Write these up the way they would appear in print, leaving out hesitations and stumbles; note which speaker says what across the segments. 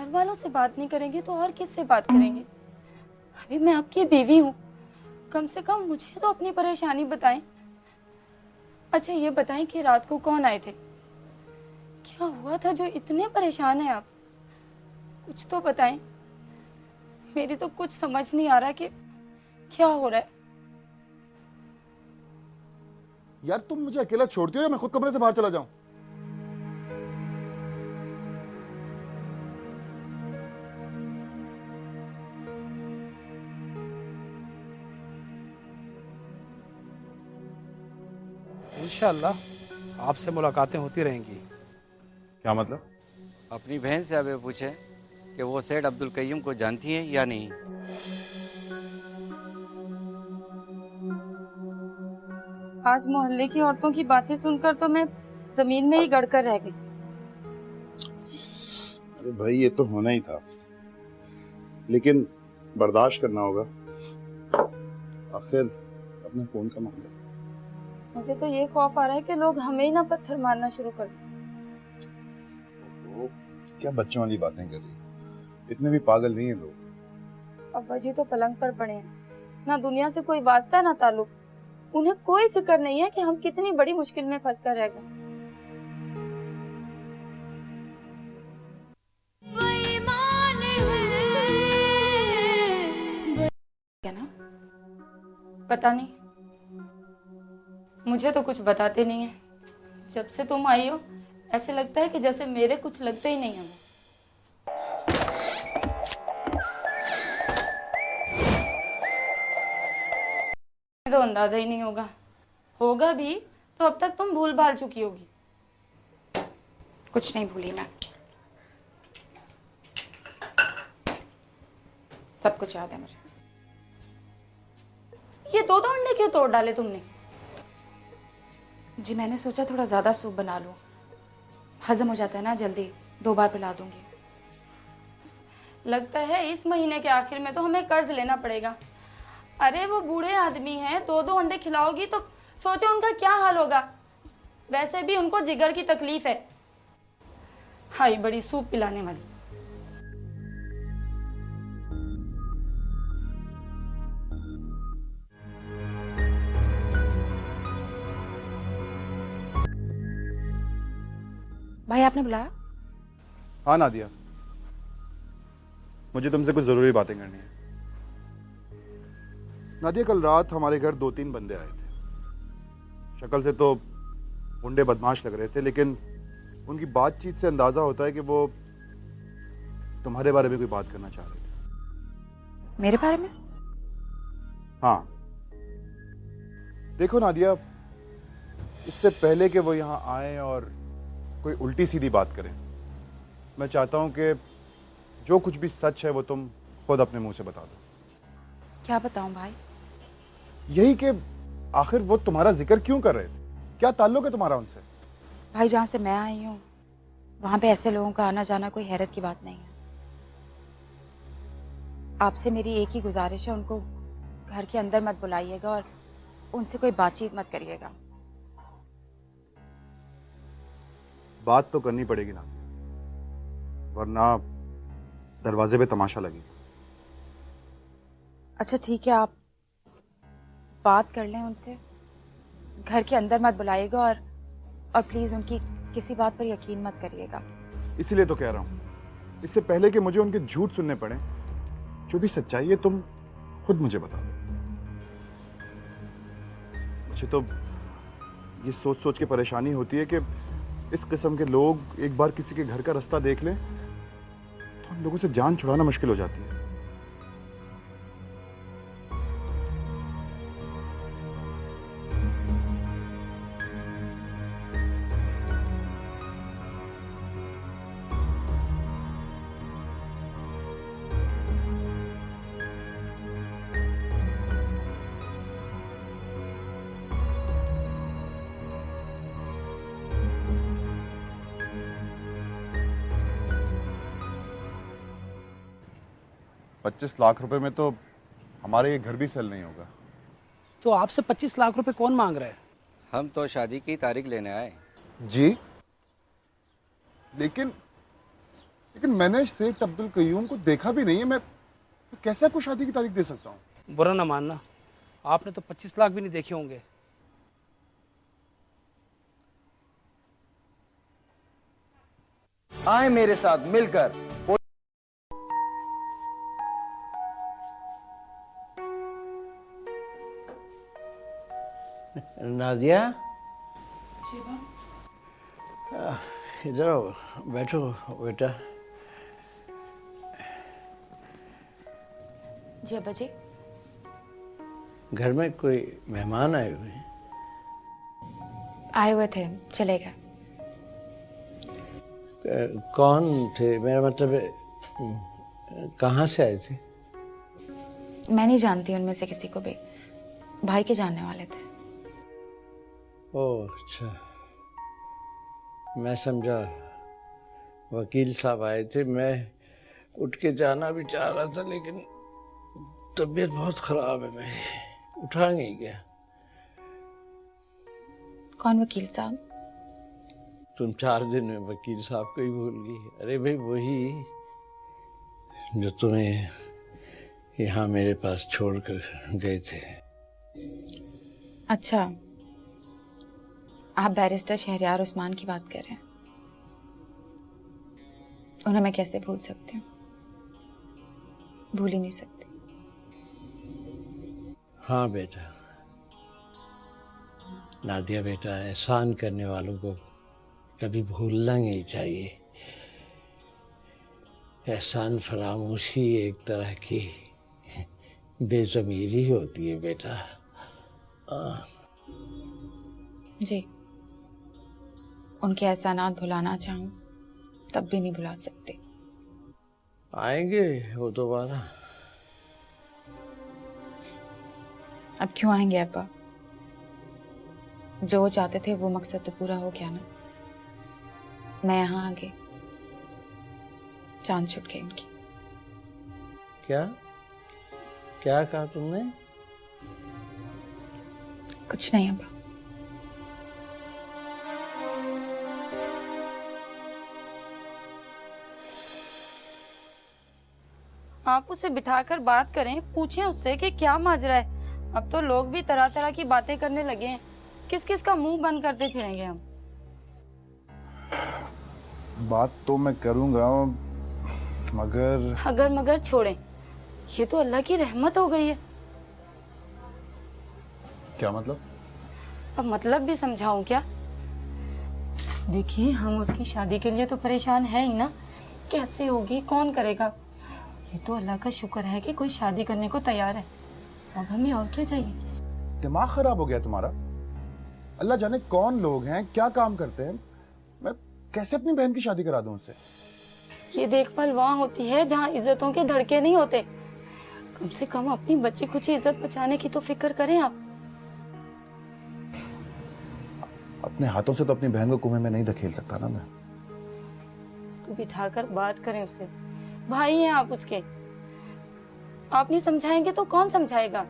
Speaker 1: घर वालों से बात नहीं करेंगे तो और किससे बात करेंगे? अरे मैं आपकी बीवी हूँ, कम से कम मुझे तो अपनी परेशानी बताएं। अच्छा ये बताएं कि रात को कौन आए थे? क्या हुआ था जो इतने परेशान हैं आप? कुछ तो बताएं। मेरी तो कुछ समझ नहीं आ रहा कि क्या हो रहा है।
Speaker 2: यार तुम मुझे अकेला छोड़ती हो या मैं खुद कमरे से बाहर चला जाऊं?
Speaker 3: इंशाअल्लाह आपसे मुलाकातें होती रहेंगी।
Speaker 2: क्या मतलब?
Speaker 4: अपनी बहन से अब ये पूछे कि वो सेठ अब्दुल कय्यूम को जानती है या नहीं।
Speaker 1: आज मोहल्ले की औरतों की बातें सुनकर तो मैं जमीन में ही गड़कर रह गई।
Speaker 5: अरे भाई ये तो होना ही था, लेकिन बर्दाश्त करना होगा, आखिर अपने फोन का मामला।
Speaker 1: मुझे तो ये खौफ आ रहा है कि लोग हमें ही ना पत्थर मारना शुरू कर दें।
Speaker 5: तो क्या बच्चों वाली बातें कर रही हो? इतने भी पागल नहीं है लोग।
Speaker 1: अब्बा जी तो पलंग पर पड़े हैं, ना दुनिया से कोई वास्ता ना ताल्लुक। उन्हें कोई फिक्र नहीं है कि हम कितनी बड़ी मुश्किल में फंस कर रह गए। क्या ना पता नहीं, मुझे तो कुछ बताते नहीं है। जब से तुम आई हो ऐसे लगता है कि जैसे मेरे कुछ लगते ही नहीं है। तो अंदाजा ही नहीं होगा, होगा भी तो अब तक तुम भूल भाल चुकी होगी। कुछ नहीं भूली मैं, सब कुछ याद है मुझे। ये दो अंडे क्यों तोड़ डाले तुमने?
Speaker 6: जी मैंने सोचा थोड़ा ज़्यादा सूप बना लूँ, हजम हो जाता है ना जल्दी, 2 बार पिला दूंगी।
Speaker 1: लगता है इस महीने के आखिर में तो हमें कर्ज लेना पड़ेगा। अरे वो बूढ़े आदमी हैं, 2 अंडे खिलाओगी तो सोचो उनका क्या हाल होगा। वैसे भी उनको जिगर की तकलीफ है। हाय बड़ी सूप पिलाने वाली।
Speaker 6: भाई आपने बुलाया?
Speaker 2: हाँ नादिया, मुझे तुमसे कुछ जरूरी बातें करनी है। नादिया कल रात हमारे घर 2-3 बंदे आए थे। शक्ल से तो गुंडे बदमाश लग रहे थे, लेकिन उनकी बातचीत से अंदाजा होता है कि वो तुम्हारे बारे में कोई बात करना चाह रहे थे।
Speaker 6: मेरे बारे में?
Speaker 2: हाँ देखो नादिया, इससे पहले कि वो यहाँ आए और कोई उल्टी सीधी बात करें, मैं चाहता हूं कि जो कुछ भी सच है वो तुम खुद अपने मुंह से बता दो।
Speaker 6: क्या बताऊं भाई?
Speaker 2: यही कि आखिर वो तुम्हारा जिक्र क्यों कर रहे थे? क्या ताल्लुक है तुम्हारा उनसे?
Speaker 6: भाई जहाँ से मैं आई हूँ वहाँ पे ऐसे लोगों का आना जाना कोई हैरत की बात नहीं है। आपसे मेरी एक ही गुजारिश है, उनको घर के अंदर मत बुलाइएगा और उनसे कोई बातचीत मत करिएगा।
Speaker 2: बात तो करनी पड़ेगी ना, वरना दरवाजे पे तमाशा लगेगा।
Speaker 6: अच्छा ठीक है, आप बात कर लें उनसे, घर के अंदर मत बुलाइएगा और प्लीज उनकी किसी बात पर यकीन मत करिएगा।
Speaker 2: इसीलिए तो कह रहा हूं, इससे पहले कि मुझे उनके झूठ सुनने पड़े, जो भी सच्चाई है तुम खुद मुझे बता दो। मुझे तो ये सोच सोच के परेशानी होती है कि इस किस्म के लोग एक बार किसी के घर का रास्ता देख लें तो उन लोगों से जान छुड़ाना मुश्किल हो जाती है। ₹25 लाख में तो हमारे ये घर भी सेल नहीं होगा।
Speaker 3: तो आपसे 25 लाख रुपए कौन मांग रहा है?
Speaker 4: हम तो शादी की तारीख लेने आए।
Speaker 2: जी, लेकिन लेकिन मैंने सेठ अब्दुल कयूम को देखा भी नहीं है। मैं कैसे आपको शादी की तारीख दे सकता हूँ?
Speaker 3: बुरा ना मानना, आपने तो 25 लाख भी नहीं देखे होंगे।
Speaker 7: आए मेरे साथ मिलकर
Speaker 8: नादिया, इधर आओ, बैठो बेटा।
Speaker 6: जी अब्बा जी।
Speaker 8: घर में कोई मेहमान आए हुए हैं?
Speaker 6: आए हुए थे, चले गए।
Speaker 8: कौन थे? मेरा मतलब कहाँ से आए थे?
Speaker 6: मैं नहीं जानती उनमें से किसी को भी, भाई के जानने वाले थे।
Speaker 8: ओह अच्छा, मैं समझा वकील साहब आए थे। मैं उठ के जाना भी चाह रहा था, लेकिन तबीयत बहुत खराब है मेरी, उठा नहीं गया।
Speaker 6: कौन वकील साहब?
Speaker 8: तुम 4 दिन में वकील साहब को ही भूल गई। अरे भाई वही जो तुम्हें यहाँ मेरे पास छोड़कर गए थे।
Speaker 6: अच्छा, आप बैरिस्टर शहरयार उस्मान की बात कर रहे हैं। उन्हें मैं कैसे भूल सकती हूँ? भूल ही नहीं सकती।
Speaker 8: हाँ बेटा, नादिया बेटा, एहसान करने वालों को कभी भूलना नहीं चाहिए। एहसान फरामोशी एक तरह की बेज़मीरी होती है बेटा।
Speaker 6: जी, उनके एहसानात भुलाना चाहूँ तब भी नहीं भुला सकती।
Speaker 8: आएंगे वो दोबारा?
Speaker 6: अब क्यों आएंगे अब्बा? जो वो चाहते थे वो मकसद तो पूरा हो गया ना। मैं यहाँ आ गई, चांद छुट गई उनकी।
Speaker 8: क्या क्या कहा तुमने?
Speaker 6: कुछ नहीं अब्बा।
Speaker 1: आप उसे बिठाकर बात करें, पूछें उससे कि क्या माजरा है। अब तो लोग भी तरह तरह की बातें करने लगे हैं। किस किस का मुंह बंद करते फिरेंगे हम।
Speaker 2: बात तो मैं करूंगा, मगर
Speaker 1: मगर छोड़ें, ये तो अल्लाह की रहमत हो गई है।
Speaker 2: क्या मतलब?
Speaker 1: अब मतलब भी समझाऊं क्या? देखिए, हम उसकी शादी के लिए तो परेशान है ही ना। कैसे होगी, कौन करेगा? ये तो अल्लाह का शुक्र है कि कोई शादी करने को तैयार है। अब हमें और क्या चाहिए?
Speaker 2: दिमाग खराब हो गया तुम्हारा? अल्लाह जाने कौन लोग हैं, क्या काम करते हैं। मैं कैसे अपनी बहन की शादी करा दूं उससे?
Speaker 1: ये देखभाल वहाँ होती है जहाँ इज्जतों के धड़के नहीं होते। कम से कम अपनी बच्ची खुची इज्जत बचाने की तो फिक्र करें आप।
Speaker 2: अपने हाथों से तो अपनी बहन को कुएं में नहीं धकेल सकता ना मैं।
Speaker 1: तो बिठाकर बात करें उससे। भाई हैं आप उसके। आप नहीं समझाएंगे तो कौन समझाएगा?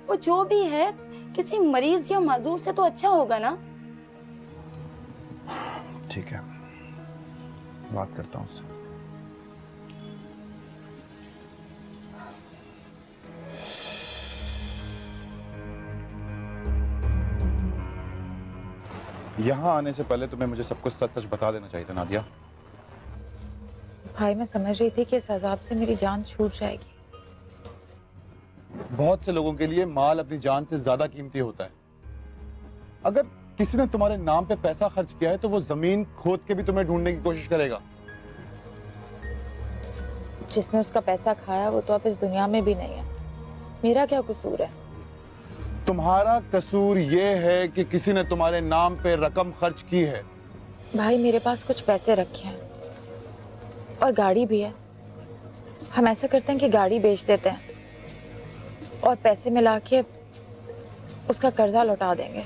Speaker 1: वो जो भी है किसी मरीज या माजूर से तो अच्छा होगा ना।
Speaker 2: ठीक है, बात करता हूँ उससे। यहाँ आने से पहले तुम्हें मुझे सब कुछ सच सच बता देना चाहिए था नादिया।
Speaker 6: भाई, मैं समझ रही थी कि इस अजाब से मेरी जान छूट जाएगी।
Speaker 2: बहुत से लोगों के लिए माल अपनी जान से ज्यादा कीमती होता है। अगर किसी ने तुम्हारे नाम पे पैसा खर्च किया है तो वो जमीन खोद के भी तुम्हें ढूंढने की कोशिश करेगा।
Speaker 6: जिसने उसका पैसा खाया वो तो अब इस दुनिया में भी नहीं है। मेरा क्या कसूर है?
Speaker 2: तुम्हारा कसूर ये है कि किसी ने तुम्हारे नाम पे रकम खर्च की है।
Speaker 6: भाई, मेरे पास कुछ पैसे रखे हैं और गाड़ी भी है। हम ऐसा करते हैं कि गाड़ी बेच देते हैं और पैसे मिला के उसका कर्जा लौटा देंगे।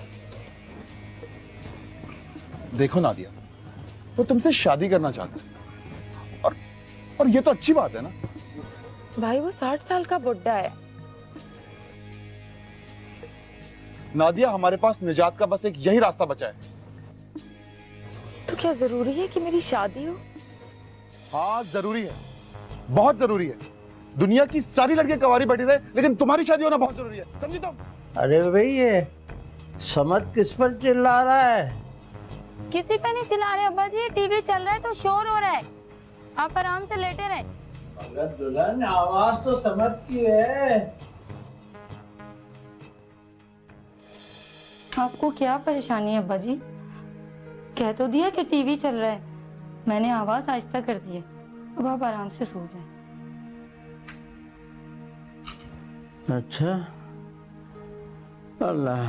Speaker 2: देखो नादिया, वो तुमसे शादी करना चाहता है और ये तो अच्छी बात है ना।
Speaker 6: भाई, वो 60 साल का बुड्ढा है।
Speaker 2: नादिया, हमारे पास निजात का बस एक यही रास्ता बचा है।
Speaker 6: तो क्या जरूरी है कि मेरी शादी हो?
Speaker 5: हाँ जरूरी है, बहुत जरूरी है। दुनिया की सारी लड़कियां कवारी बैठी रहे, लेकिन तुम्हारी शादी होना बहुत जरूरी है, समझी तुम?
Speaker 8: अरे भाई ये समद किस पर चिल्ला रहा है?
Speaker 1: किसी पे नहीं चिल्ला रहे अब्बा जी, टीवी चल रहा है तो शोर हो रहा है। आप आराम से लेटे रहे।
Speaker 8: मगर दुल्हन आवाज तो समद की है।
Speaker 1: आपको क्या परेशानी है अब्बा जी? कह तो दिया कि टीवी चल रहा है, मैंने आवाज आहिस्ता कर दी है। अब आप आराम से सो जाएं।
Speaker 8: अच्छा, अल्लाह